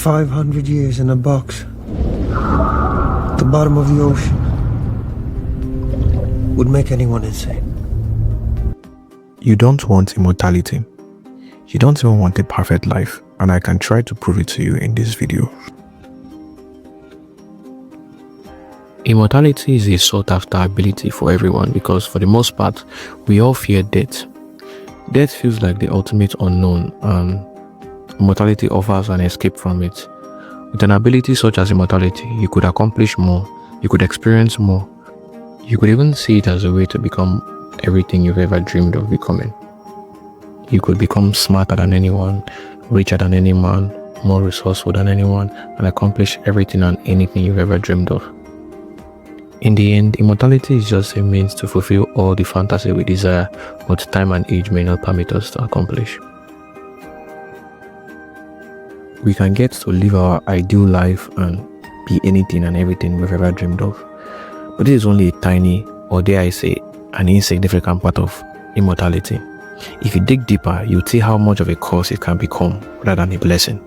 500 years in a box at the bottom of the ocean would make anyone insane. You don't want immortality. You don't even want a perfect life, and I can try to prove it to you in this video. Immortality is a sought-after ability for everyone because, for the most part, we all fear death. Death feels like the ultimate unknown, and immortality offers an escape from it. With an ability such as immortality, you could accomplish more, you could experience more, you could even see it as a way to become everything you've ever dreamed of becoming. You could become smarter than anyone, richer than any man, more resourceful than anyone, and accomplish everything and anything you've ever dreamed of. In the end, immortality is just a means to fulfill all the fantasy we desire, but time and age may not permit us to accomplish. We can get to live our ideal life and be anything and everything we've ever dreamed of, but this is only a tiny, or dare I say, an insignificant part of immortality. If you dig deeper, you'll see how much of a curse it can become rather than a blessing.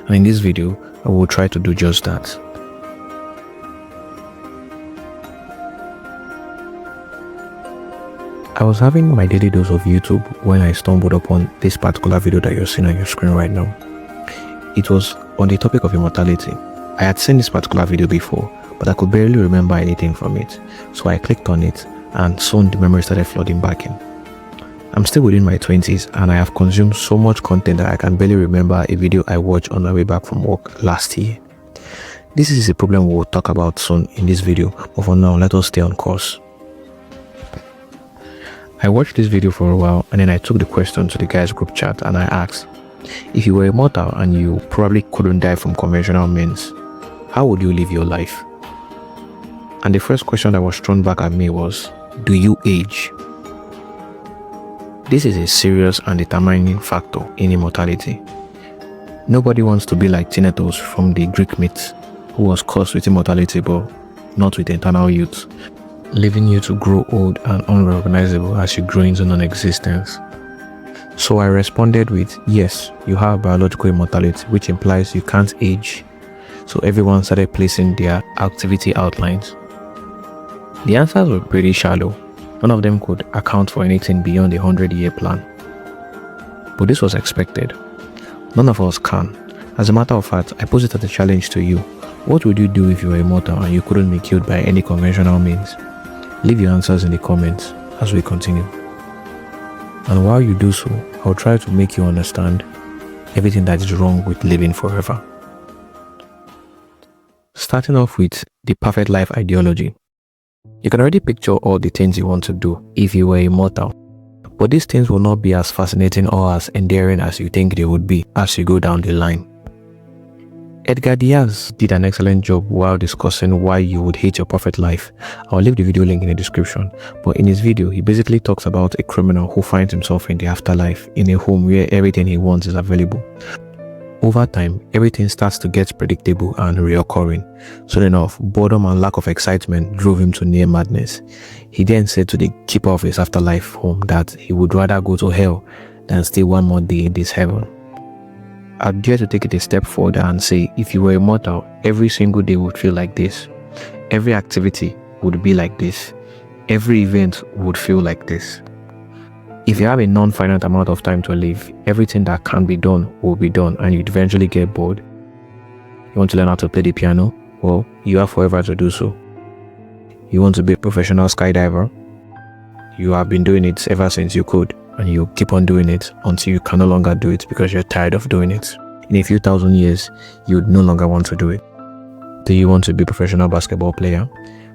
And in this video, I will try to do just that. I was having my daily dose of YouTube when I stumbled upon this particular video that you're seeing on your screen right now. It was on the topic of immortality. I had seen this particular video before, but I could barely remember anything from it. So I clicked on it, and soon the memory started flooding back in. I'm still within my 20s, and I have consumed so much content that I can barely remember a video I watched on my way back from work last year. This is a problem we will talk about soon in this video, but for now, let us stay on course. I watched this video for a while, and then I took the question to the guys group chat and I asked, if you were immortal and you probably couldn't die from conventional means, how would you live your life? And the first question that was thrown back at me was, do you age? This is a serious and determining factor in immortality. Nobody wants to be like Thanatos from the Greek myth, who was cursed with immortality but not with eternal youth, leaving you to grow old and unrecognizable as you grow into non-existence. So I responded with, yes, you have biological immortality, which implies you can't age. So everyone started placing their activity outlines. The answers were pretty shallow. None of them could account for anything beyond a 100-year plan. But this was expected. None of us can. As a matter of fact, I pose it as a challenge to you. What would you do if you were immortal and you couldn't be killed by any conventional means? Leave your answers in the comments as we continue. And while you do so, I'll try to make you understand everything that is wrong with living forever. Starting off with the perfect life ideology. You can already picture all the things you want to do if you were immortal, but these things will not be as fascinating or as endearing as you think they would be as you go down the line. Edgar Diaz did an excellent job while discussing why you would hate your perfect life. I'll leave the video link in the description, but in his video, he basically talks about a criminal who finds himself in the afterlife in a home where everything he wants is available. Over time, everything starts to get predictable and reoccurring. Soon enough, boredom and lack of excitement drove him to near madness. He then said to the keeper of his afterlife home that he would rather go to hell than stay one more day in this heaven. I dare to take it a step further and say, if you were immortal, every single day would feel like this. Every activity would be like this. Every event would feel like this. If you have a non-finite amount of time to live, everything that can be done will be done and you'd eventually get bored. You want to learn how to play the piano? Well, you have forever to do so. You want to be a professional skydiver? You have been doing it ever since you could, and you keep on doing it until you can no longer do it because you're tired of doing it. In a few thousand years, you would no longer want to do it. Do you want to be a professional basketball player?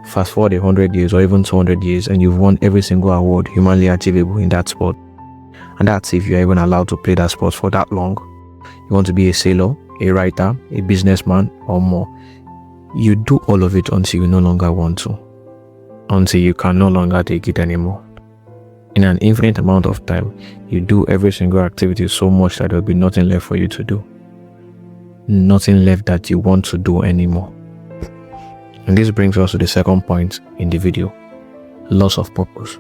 Fast forward 100 years or even 200 years and you've won every single award humanly achievable in that sport. And that's if you're even allowed to play that sport for that long. You want to be a sailor, a writer, a businessman, or more. You do all of it until you no longer want to. Until you can no longer take it anymore. In an infinite amount of time, you do every single activity so much that there will be nothing left for you to do. Nothing left that you want to do anymore. And this brings us to the second point in the video, loss of purpose.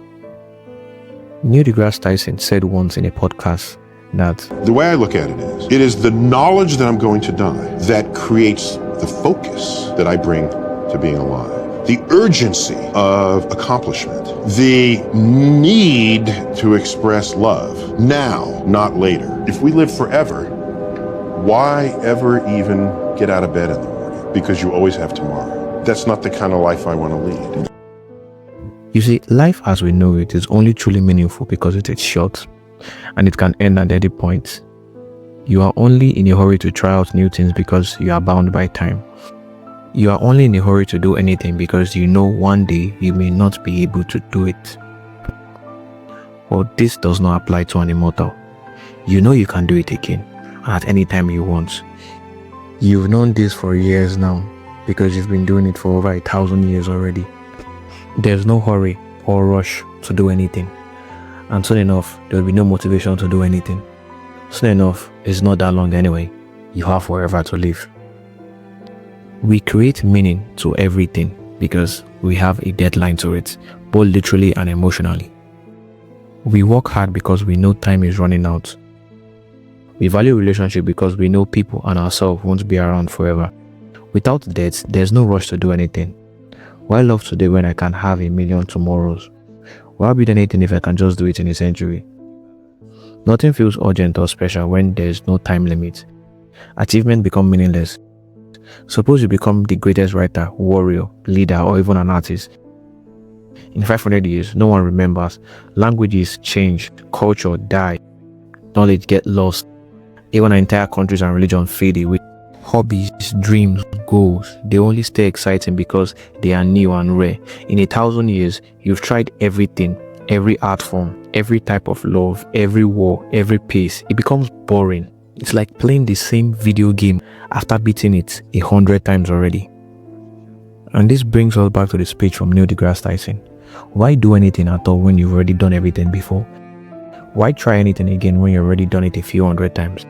Neil deGrasse Tyson said once in a podcast that The way I look at it is the knowledge that I'm going to die that creates the focus that I bring to being alive. The urgency of accomplishment. The need to express love now, not later. If we live forever, why ever even get out of bed in the morning? Because you always have tomorrow. That's not the kind of life I want to lead. You see, life as we know it is only truly meaningful because it is short and it can end at any point. You are only in a hurry to try out new things because you are bound by time. You are only in a hurry to do anything because you know one day you may not be able to do it. But this does not apply to an immortal. You know you can do it again at any time you want. You've known this for years now because you've been doing it for over 1,000 years already. There's no hurry or rush to do anything, and soon enough there will be no motivation to do anything. Soon enough, it's not that long anyway. You have forever to live. We create meaning to everything because we have a deadline to it, both literally and emotionally. We work hard because we know time is running out. We value relationship because we know people and ourselves won't be around forever. Without debt, there's no rush to do anything. Why love today when I can have 1,000,000 tomorrows? Why build anything if I can just do it in a century? Nothing feels urgent or special when there's no time limit. Achievement become meaningless. Suppose you become the greatest writer, warrior, leader, or even an artist. In 500 years, no one remembers. Languages change, culture die, knowledge get lost. Even entire countries and religions fade away. Hobbies, dreams, goals, they only stay exciting because they are new and rare. In 1,000 years, you've tried everything, every art form, every type of love, every war, every pace. It becomes boring. It's like playing the same video game after beating it 100 times already. And this brings us back to the speech from Neil deGrasse Tyson. Why do anything at all when you've already done everything before? Why try anything again when you've already done it a few hundred times?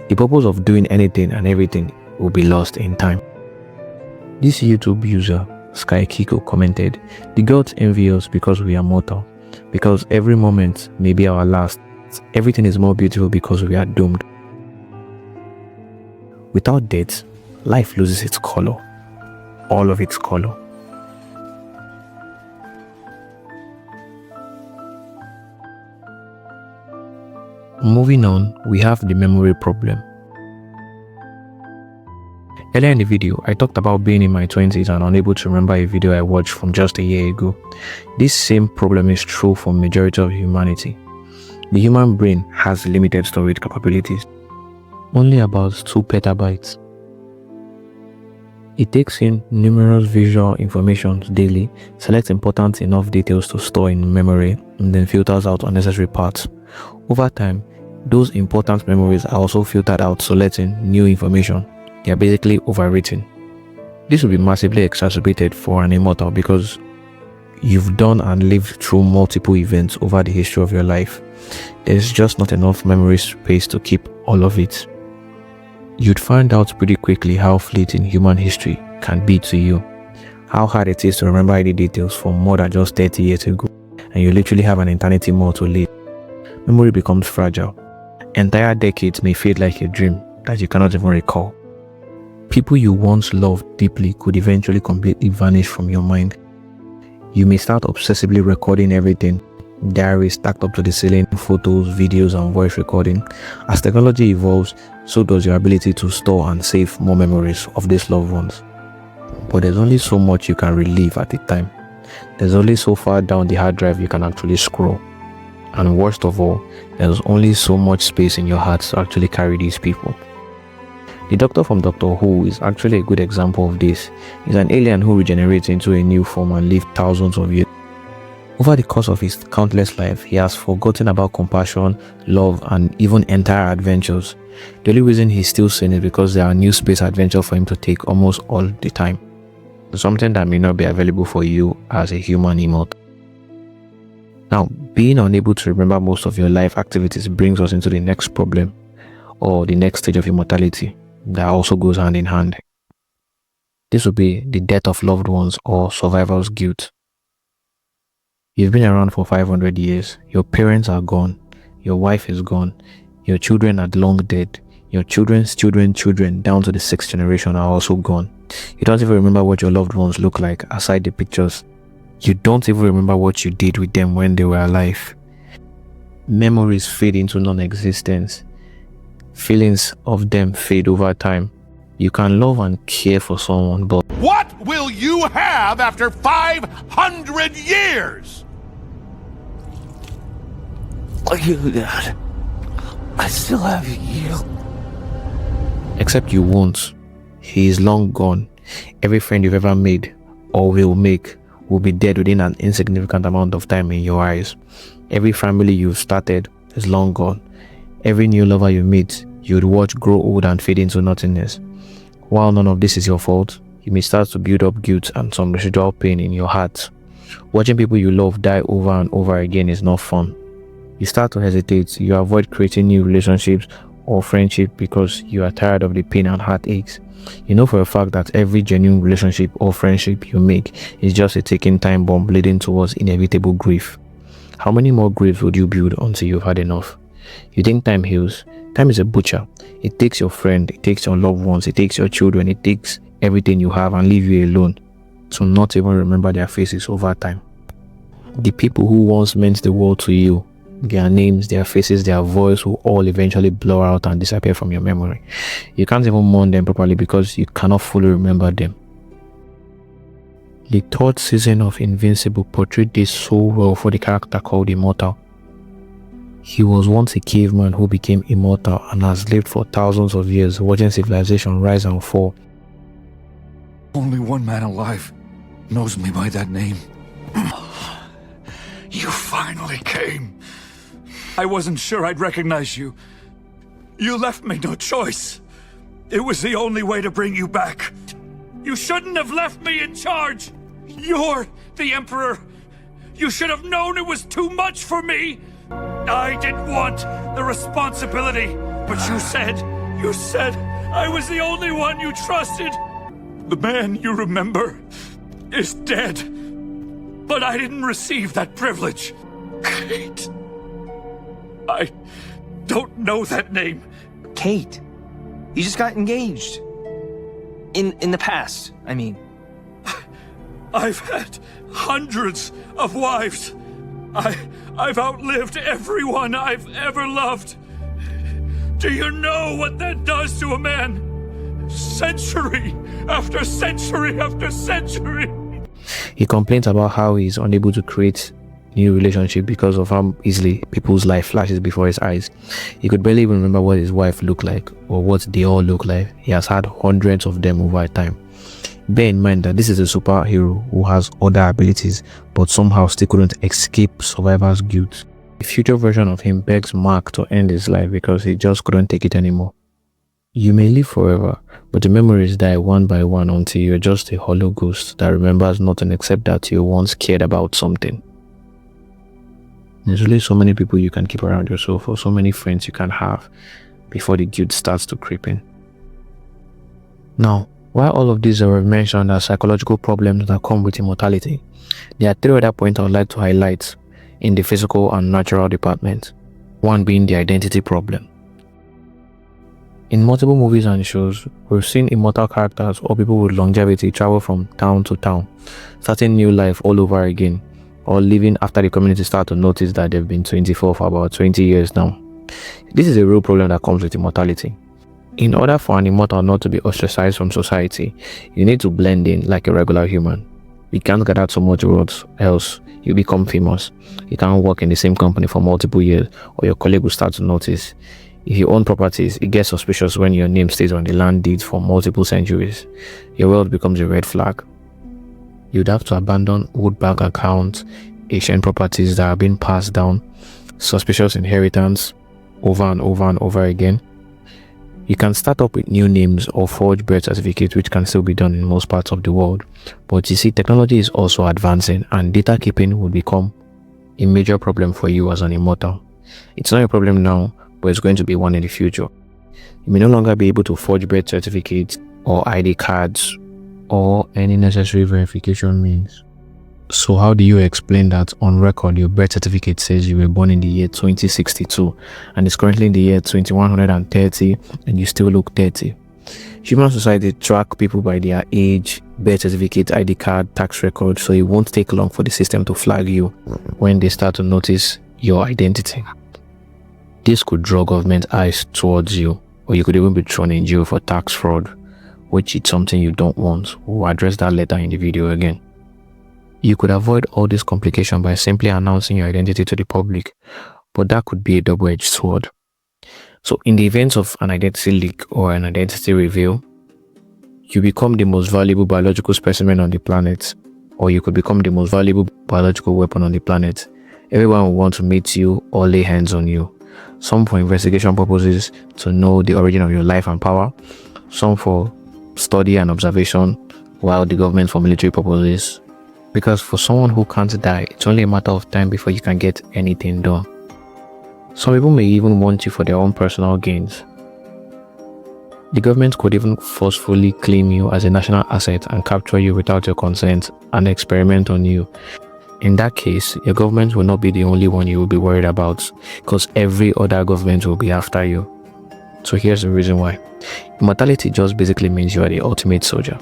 The purpose of doing anything and everything will be lost in time. This YouTube user, Sky Kiko, commented, "The gods envy us because we are mortal, because every moment may be our last. Everything is more beautiful because we are doomed." Without death, life loses its color, all of its color. Moving on, we have the memory problem. Earlier in the video, I talked about being in my 20s and unable to remember a video I watched from just a year ago. This same problem is true for majority of humanity. The human brain has limited storage capabilities, only about 2 petabytes. It takes in numerous visual information daily, selects important enough details to store in memory, and then filters out unnecessary parts. Over time, those important memories are also filtered out, selecting new information. They are basically overwritten. This will be massively exacerbated for an immortal because you've done and lived through multiple events over the history of your life. There's just not enough memory space to keep all of it. You'd find out pretty quickly how fleeting human history can be to you, how hard it is to remember any details from more than just 30 years ago, and you literally have an eternity more to live. Memory becomes fragile. Entire decades may feel like a dream that you cannot even recall. People you once loved deeply could eventually completely vanish from your mind. You may start obsessively recording everything, diaries stacked up to the ceiling, photos, videos, and voice recording. As technology evolves, so does your ability to store and save more memories of these loved ones. But there's only so much you can relive at a time. There's only so far down the hard drive you can actually scroll. And worst of all, there's only so much space in your heart to actually carry these people. The Doctor from Doctor Who is actually a good example of this. He's an alien who regenerates into a new form and lives thousands of years. Over the course of his countless life, he has forgotten about compassion, love, and even entire adventures. The only reason he's still sane is because there are new space adventures for him to take almost all the time. Something that may not be available for you as a human immortal. Now, being unable to remember most of your life activities brings us into the next problem, or the next stage of immortality, that also goes hand in hand. This will be the death of loved ones or survivor's guilt. You've been around for 500 years, your parents are gone, your wife is gone, Your children are long dead. Your children's children down to the 6th generation are also gone. You don't even remember what your loved ones look like aside the pictures. You don't even remember what you did with them when they were alive. Memories fade into non-existence. Feelings of them fade over time. You can love and care for someone, but what will you have after 500 years? You, Dad. I still have you. Except you won't. He is long gone. Every friend you've ever made or will make will be dead within an insignificant amount of time in your eyes. Every family you've started is long gone. Every new lover you meet, you'd watch grow old and fade into nothingness. While none of this is your fault, you may start to build up guilt and some residual pain in your heart. Watching people you love die over and over again is not fun. You start to hesitate. You avoid creating new relationships or friendship because you are tired of the pain and heartaches. You know for a fact that every genuine relationship or friendship you make is just a ticking time bomb leading towards inevitable grief. How many more graves would you build until you've had enough? You think time heals? Time is a butcher. It takes your friend, it takes your loved ones, it takes your children, it takes everything you have and leave you alone to not even remember their faces over time. The people who once meant the world to you, their names, their faces, their voice will all eventually blur out and disappear from your memory. You can't even mourn them properly because you cannot fully remember them. The 3rd season of Invincible portrayed this so well for the character called Immortal. He was once a caveman who became immortal and has lived for thousands of years watching civilization rise and fall. Only one man alive knows me by that name. You finally came. I wasn't sure I'd recognize you. You left me no choice. It was the only way to bring you back. You shouldn't have left me in charge. You're the Emperor. You should have known it was too much for me. I didn't want the responsibility, but you said I was the only one you trusted. The man you remember is dead, but I didn't receive that privilege. Kate. I don't know that name. Kate. You just got engaged. In the past, I mean. I've had hundreds of wives. I've outlived everyone I've ever loved. Do you know what that does to a man? Century after century after century. He complains about how he's unable to create new relationship because of how easily people's life flashes before his eyes. He could barely even remember what his wife looked like or what they all look like. He has had hundreds of them over time. Bear in mind that this is a superhero who has other abilities but somehow still couldn't escape survivor's guilt. The future version of him begs Mark to end his life because he just couldn't take it anymore. You may live forever, but the memories die one by one until you're just a hollow ghost that remembers nothing except that you once cared about something. There's only so many people you can keep around yourself or so many friends you can have before the guilt starts to creep in. Now, while all of these are mentioned as psychological problems that come with immortality, there are 3 other points I would like to highlight in the physical and natural department, one being the identity problem. In multiple movies and shows, we've seen immortal characters or people with longevity travel from town to town, starting new life all over again, or leaving after the community start to notice that they've been 24 for about 20 years now. This is a real problem that comes with immortality. In order for an immortal not to be ostracized from society, you need to blend in like a regular human. You can't gather too much words, else you become famous. You can't work in the same company for multiple years, or your colleague will start to notice. If you own properties, it gets suspicious when your name stays on the land deeds for multiple centuries. Your wealth becomes a red flag. You'd have to abandon old bank accounts, ancient properties that are being passed down, suspicious inheritance over and over and over again. You can start up with new names or forge birth certificates, which can still be done in most parts of the world. But you see, technology is also advancing and data keeping will become a major problem for you as an immortal. It's not a problem now, but it's going to be one in the future. You may no longer be able to forge birth certificates or ID cards or any necessary verification means. So how do you explain that on record your birth certificate says you were born in the year 2062 and it's currently in the year 2130 and you still look 30? Human society track people by their age, birth certificate, ID card, tax record, so it won't take long for the system to flag you when they start to notice your identity. This could draw government eyes towards you, or you could even be thrown in jail for tax fraud, which is something you don't want. We'll address that later in the video again. You could avoid all this complication by simply announcing your identity to the public, but that could be a double-edged sword. So in the event of an identity leak or an identity reveal, you become the most valuable biological specimen on the planet, or you could become the most valuable biological weapon on the planet. Everyone will want to meet you or lay hands on you. Some for investigation purposes to know the origin of your life and power, some for study and observation, while the government for military purposes. Because for someone who can't die, it's only a matter of time before you can get anything done. Some people may even want you for their own personal gains. The government could even forcefully claim you as a national asset and capture you without your consent and experiment on you. In that case, your government will not be the only one you will be worried about, because every other government will be after you. So here's the reason why. Immortality just basically means you are the ultimate soldier.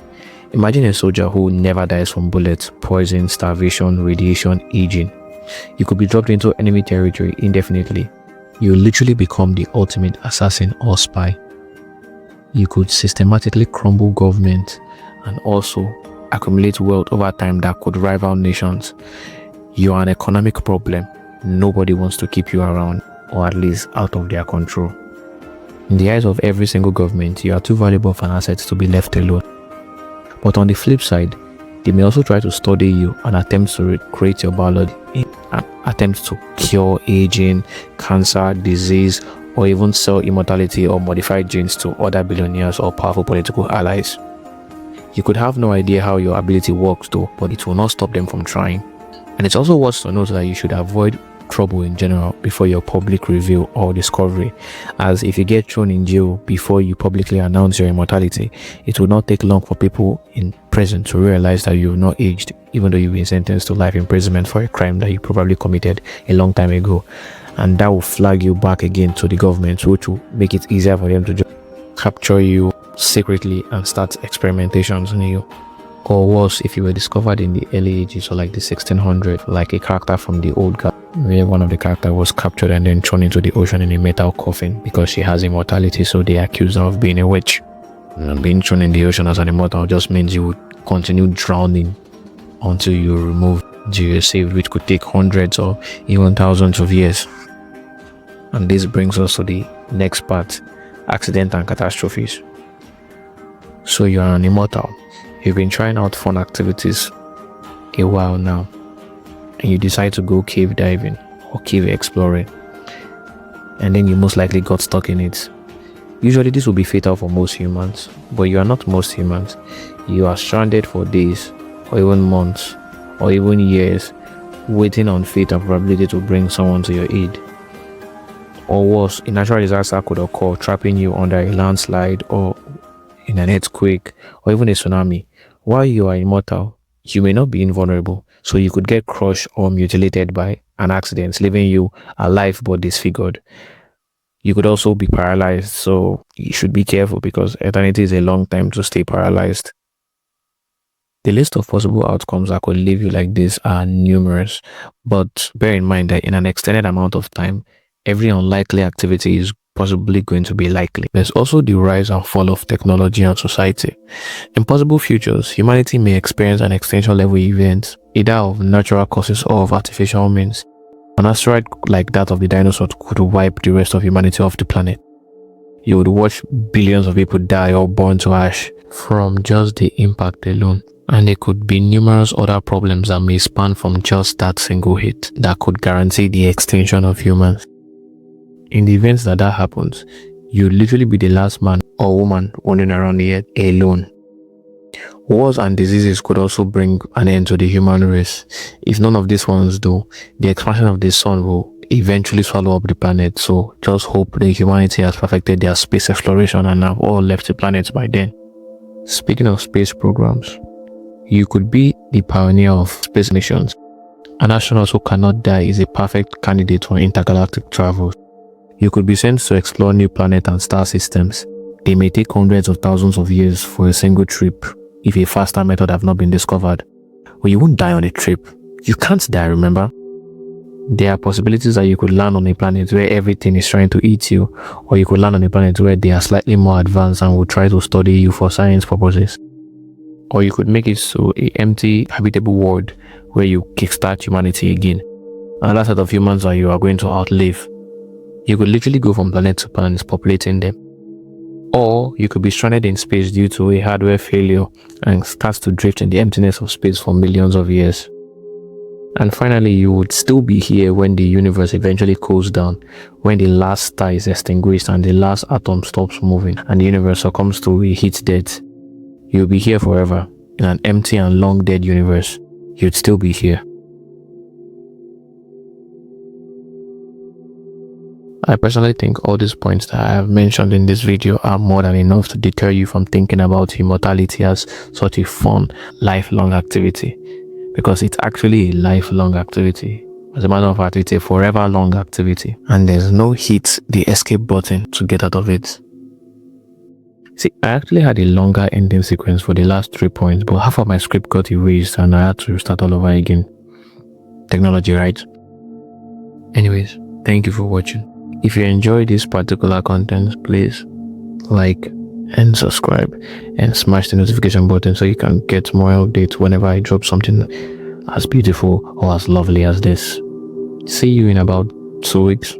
Imagine a soldier who never dies from bullets, poison, starvation, radiation, aging. You could be dropped into enemy territory indefinitely. You literally become the ultimate assassin or spy. You could systematically crumble government and also accumulate wealth over time that could rival nations. You are an economic problem. Nobody wants to keep you around, or at least out of their control. In the eyes of every single government, you are too valuable of an asset to be left alone. But on the flip side, they may also try to study you and attempt to recreate your biology, attempt to cure aging, cancer, disease, or even sell immortality or modified genes to other billionaires or powerful political allies. You could have no idea how your ability works though, but it will not stop them from trying. And it's also worth to note that you should avoid trouble in general before your public reveal or discovery, as if you get thrown in jail before you publicly announce your immortality, it will not take long for people in prison to realize that you have not aged, even though you've been sentenced to life imprisonment for a crime that you probably committed a long time ago, and that will flag you back again to the government, which will make it easier for them to just capture you secretly and start experimentations on you. Or worse, if you were discovered in the early ages or like the 1600s, like a character from the old guard, where one of the characters was captured and then thrown into the ocean in a metal coffin because she has immortality, so they accused her of being a witch. And being thrown in the ocean as an immortal just means you would continue drowning until you're removed, until you're saved, which could take hundreds or even thousands of years. And this brings us to the next part, accident and catastrophes. So you're an immortal. You've been trying out fun activities a while now, and you decide to go cave diving or cave exploring, and then you most likely got stuck in it. Usually this will be fatal for most humans, but you are not most humans. You are stranded for days or even months or even years, waiting on fate and probability to bring someone to your aid. Or worse, a natural disaster could occur, trapping you under a landslide or in an earthquake or even a tsunami. While you are immortal, you may not be invulnerable, so you could get crushed or mutilated by an accident, leaving you alive but disfigured. You could also be paralyzed, so you should be careful because eternity is a long time to stay paralyzed. The list of possible outcomes that could leave you like this are numerous, but bear in mind that in an extended amount of time, every unlikely activity is possibly going to be likely. There's also the rise and fall of technology and society. In possible futures, humanity may experience an extinction level event, either of natural causes or of artificial means. An asteroid like that of the dinosaurs could wipe the rest of humanity off the planet. You would watch billions of people die or burn to ash from just the impact alone. And there could be numerous other problems that may span from just that single hit that could guarantee the extinction of humans. In the events that happens, you'd literally be the last man or woman wandering around the earth alone. Wars and diseases could also bring an end to the human race. If none of these ones do, the expansion of the sun will eventually swallow up the planet, so just hope the humanity has perfected their space exploration and have all left the planet by then. Speaking of space programs, You could be the pioneer of space missions. An astronaut who cannot die is a perfect candidate for intergalactic travel. You could be sent to explore new planets and star systems. They may take hundreds of thousands of years for a single trip if a faster method have not been discovered. But you won't die on a trip. You can't die, remember? There are possibilities that you could land on a planet where everything is trying to eat you, or you could land on a planet where they are slightly more advanced and will try to study you for science purposes. Or you could make it to an empty, habitable world where you kickstart humanity again. Another set of humans that you are going to outlive. You could literally go from planet to planet populating them. Or you could be stranded in space due to a hardware failure and start to drift in the emptiness of space for millions of years. And finally, you would still be here when the universe eventually cools down, when the last star is extinguished and the last atom stops moving and the universe succumbs to a heat death. You'll be here forever. In an empty and long dead universe, you'd still be here. I personally think all these points that I have mentioned in this video are more than enough to deter you from thinking about immortality as such a fun, lifelong activity. Because it's actually a lifelong activity. As a matter of fact, it's a forever long activity. And there's no hit the escape button to get out of it. See, I actually had a longer ending sequence for the last 3 points, but half of my script got erased and I had to start all over again. Technology, right? Anyways, thank you for watching. If you enjoyed this particular content, please like and subscribe and smash the notification button so you can get more updates whenever I drop something as beautiful or as lovely as this. See you in about 2 weeks.